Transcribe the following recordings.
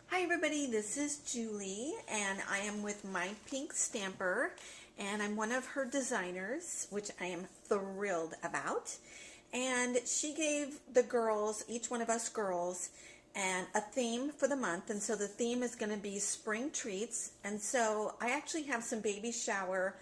Hi everybody, this is Julie and I am with My Pink Stamper and I'm one of her designers, which I am thrilled about. And she gave the girls, each one of us girls, and a theme for the month, and so the theme is going to be spring treats. And so I actually have some baby shower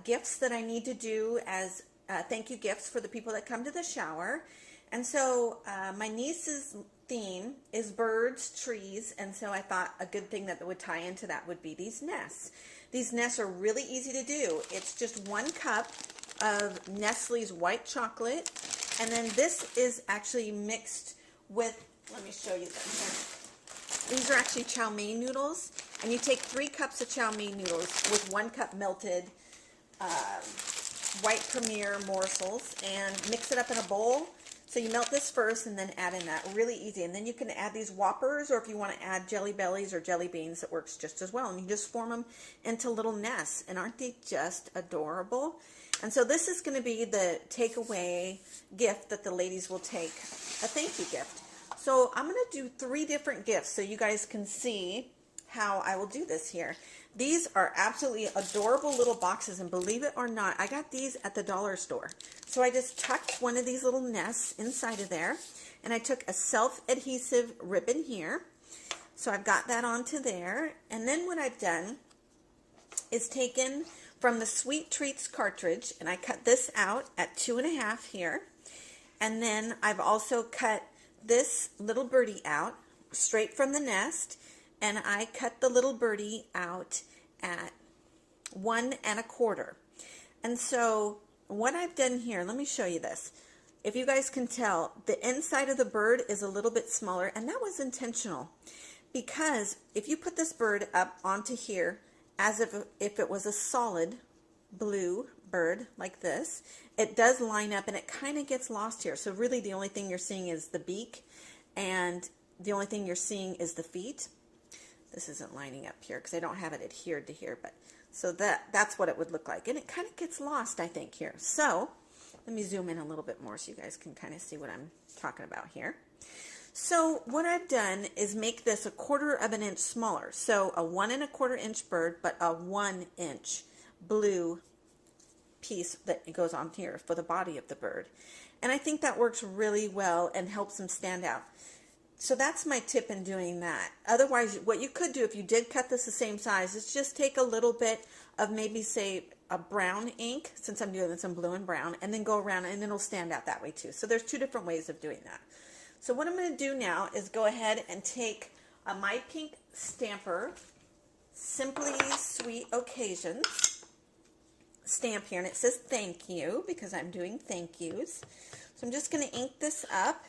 gifts that I need to do as thank you gifts for the people that come to the shower. And so my niece's theme is birds, trees, and so I thought a good thing that would tie into that would be these nests. These nests are really easy to do. It's just 1 cup of Nestle's white chocolate, and then this is actually mixed with, let me show you this. These are actually chow mein noodles, and you take 3 cups of chow mein noodles with 1 cup melted white Premier morsels and mix it up in a bowl. So you melt this first and then add in that. Really easy. And then you can add these Whoppers, or if you want to add Jelly Bellies or Jelly Beans, it works just as well. And you just form them into little nests. And aren't they just adorable? And so this is going to be the takeaway gift that the ladies will take, a thank you gift. So I'm going to do 3 different gifts so you guys can see how I will do this here. These are absolutely adorable little boxes, and believe it or not, I got these at the dollar store. So I just tucked one of these little nests inside of there, and I took a self-adhesive ribbon here. So I've got that onto there, and then what I've done is taken from the Sweet Treats cartridge, and I cut this out at 2.5 here, and then I've also cut this little birdie out straight from the nest, and I cut the little birdie out at 1 1/4. And so what I've done here, let me show you this. If you guys can tell, the inside of the bird is a little bit smaller, and that was intentional, because if you put this bird up onto here as if it was a solid blue bird like this, it does line up and it kind of gets lost here. So really the only thing you're seeing is the beak, and the only thing you're seeing is the feet. This isn't lining up here because I don't have it adhered to here, but so that's what it would look like. And it kind of gets lost, I think, here. So let me zoom in a little bit more so you guys can kind of see what I'm talking about here. So what I've done is make this 1/4 inch smaller. So a 1 1/4 inch bird, but a 1 inch blue piece that goes on here for the body of the bird. And I think that works really well and helps them stand out. So that's my tip in doing that. Otherwise, what you could do if you did cut this the same size is just take a little bit of maybe, say, a brown ink, since I'm doing this in blue and brown, and then go around and it'll stand out that way too. So there's 2 different ways of doing that. So what I'm going to do now is go ahead and take a My Pink Stamper Simply Sweet Occasions stamp here, and it says thank you because I'm doing thank yous. So I'm just going to ink this up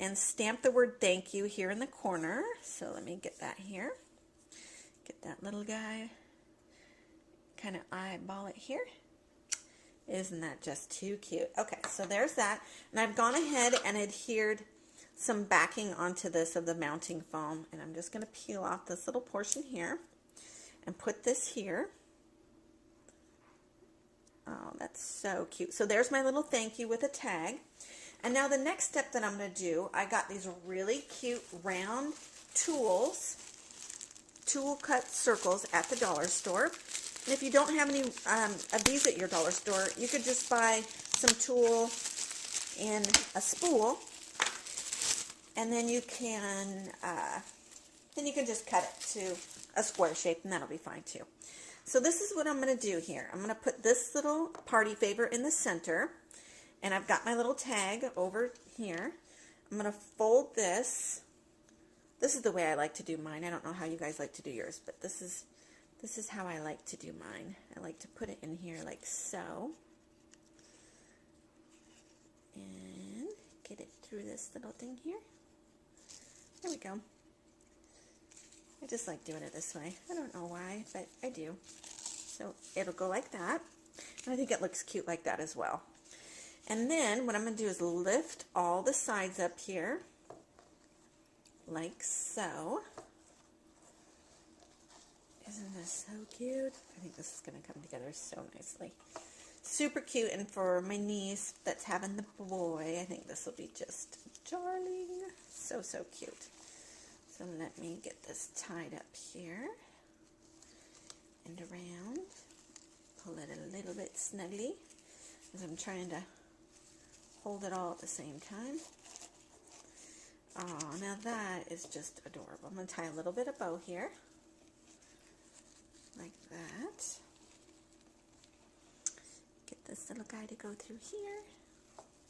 and stamp the word thank you here in the corner. So let me get that here. Get that little guy. Kind of eyeball it here. Isn't that just too cute? Okay, so there's that. And I've gone ahead and adhered some backing onto this of the mounting foam. And I'm just going to peel off this little portion here and put this here. Oh, that's so cute. So there's my little thank you with a tag. And now the next step that I'm going to do, I got these really cute round tools, tool cut circles at the dollar store. And if you don't have any of these at your dollar store, you could just buy some tulle in a spool, and then you can just cut it to a square shape, and that'll be fine too. So this is what I'm going to do here. I'm going to put this little party favor in the center. And I've got my little tag over here. I'm going to fold this. This is the way I like to do mine. I don't know how you guys like to do yours, but this is how I like to do mine. I like to put it in here like so. And get it through this little thing here. There we go. I just like doing it this way. I don't know why, but I do. So it'll go like that. And I think it looks cute like that as well. And then what I'm going to do is lift all the sides up here, like so. Isn't this so cute? I think this is going to come together so nicely. Super cute, and for my niece that's having the boy, I think this will be just darling. So, so cute. So let me get this tied up here and around. Pull it a little bit snugly as I'm trying to hold it all at the same time. Oh, now that is just adorable. I'm going to tie a little bit of bow here, like that. Get this little guy to go through here.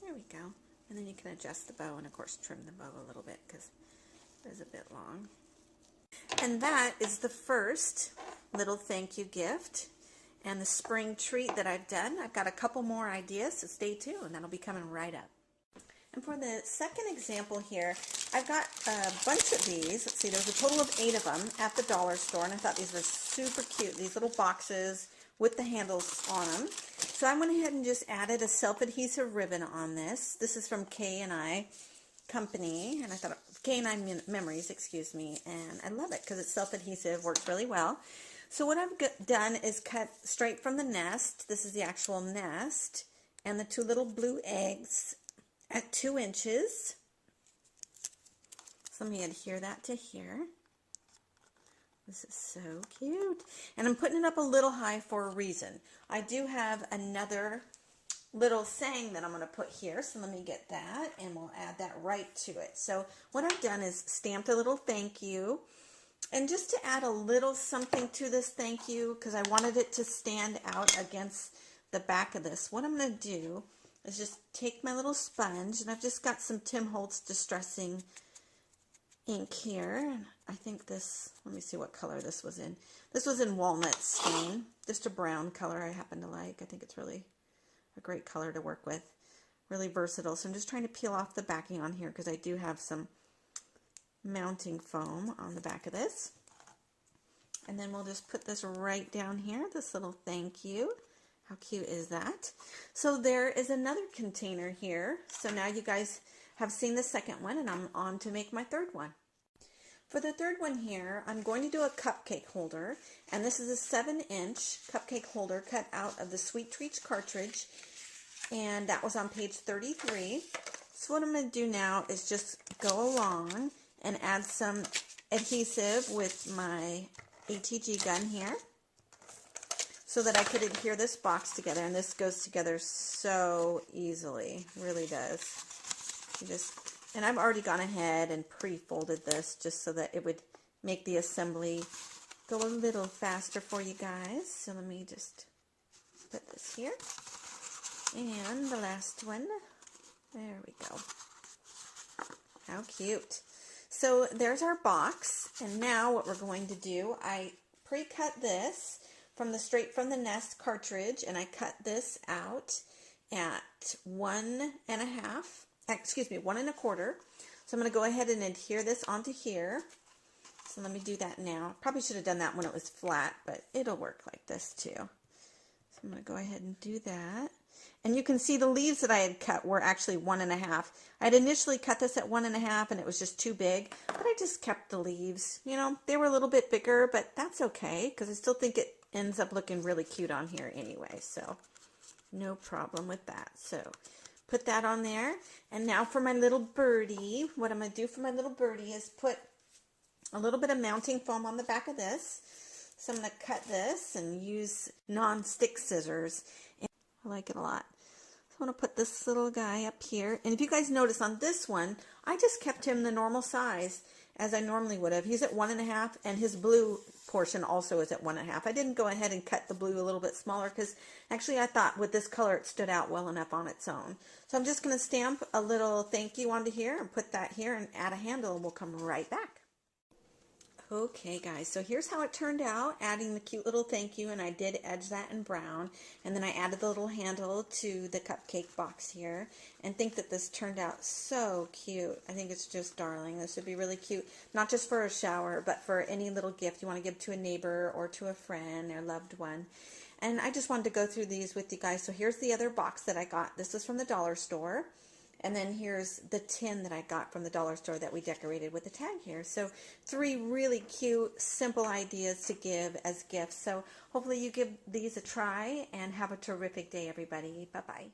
There we go. And then you can adjust the bow and, of course, trim the bow a little bit because it is a bit long. And that is the first little thank you gift and the spring treat that I've done. I've got a couple more ideas, so stay tuned, and that'll be coming right up. And for the second example here, I've got a bunch of these. Let's see, there's a total of 8 of them at the dollar store, and I thought these were super cute, these little boxes with the handles on them. So I went ahead and just added a self-adhesive ribbon on this. This is from K&I Company, and I thought, K&I Memories, excuse me, and I love it because it's self-adhesive, works really well. So what I've done is cut straight from the nest. This is the actual nest, and the 2 little blue eggs at 2 inches. So let me adhere that to here. This is so cute. And I'm putting it up a little high for a reason. I do have another little saying that I'm going to put here, so let me get that, and we'll add that right to it. So what I've done is stamped a little thank you, and just to add a little something to this thank you, because I wanted it to stand out against the back of this, what I'm going to do is just take my little sponge, and I've just got some Tim Holtz Distressing ink here, and I think this, let me see what color this was in. This was in walnut stain, just a brown color I happen to like. I think it's really a great color to work with, really versatile. So I'm just trying to peel off the backing on here because I do have some mounting foam on the back of this. And then we'll just put this right down here, this little thank you. How cute is that? So there is another container here. So now you guys have seen the second one, and I'm on to make my third one. For the third one here, I'm going to do a cupcake holder, and this is a 7-inch cupcake holder cut out of the Sweet Treats cartridge, and that was on page 33. So what I'm going to do now is just go along and add some adhesive with my ATG gun here so that I could adhere this box together, and this goes together so easily, really does. You just, and I've already gone ahead and pre-folded this just so that it would make the assembly go a little faster for you guys. So let me just put this here. And the last one, there we go. How cute. So there's our box, and now what we're going to do, I pre-cut this from the Straight from the Nest cartridge, and I cut this out at 1 1/4. Excuse me, 1 1/4. So I'm going to go ahead and adhere this onto here. So let me do that now. Probably should have done that when it was flat, but it'll work like this too. So I'm going to go ahead and do that. And you can see the leaves that I had cut were actually 1 1/2. I had initially cut this at 1 1/2 and it was just too big, but I just kept the leaves. You know, they were a little bit bigger, but that's okay because I still think it ends up looking really cute on here anyway. So no problem with that. So put that on there. And now for my little birdie, what I'm going to do for my little birdie is put a little bit of mounting foam on the back of this. So I'm going to cut this and use non-stick scissors. And I like it a lot. So I'm going to put this little guy up here. And if you guys notice on this one, I just kept him the normal size as I normally would have. He's at 1 1/2, and his blue portion also is at 1 1/2. I didn't go ahead and cut the blue a little bit smaller because actually I thought with this color it stood out well enough on its own. So I'm just going to stamp a little thank you onto here and put that here and add a handle, and we'll come right back. Okay guys, so here's how it turned out, adding the cute little thank you, and I did edge that in brown, and then I added the little handle to the cupcake box here, and think that this turned out so cute. I think it's just darling. This would be really cute, not just for a shower, but for any little gift you want to give to a neighbor or to a friend or loved one. And I just wanted to go through these with you guys. So here's the other box that I got. This is from the dollar store. And then here's the tin that I got from the dollar store that we decorated with the tag here. So 3 really cute, simple ideas to give as gifts. So hopefully you give these a try and have a terrific day, everybody. Bye-bye.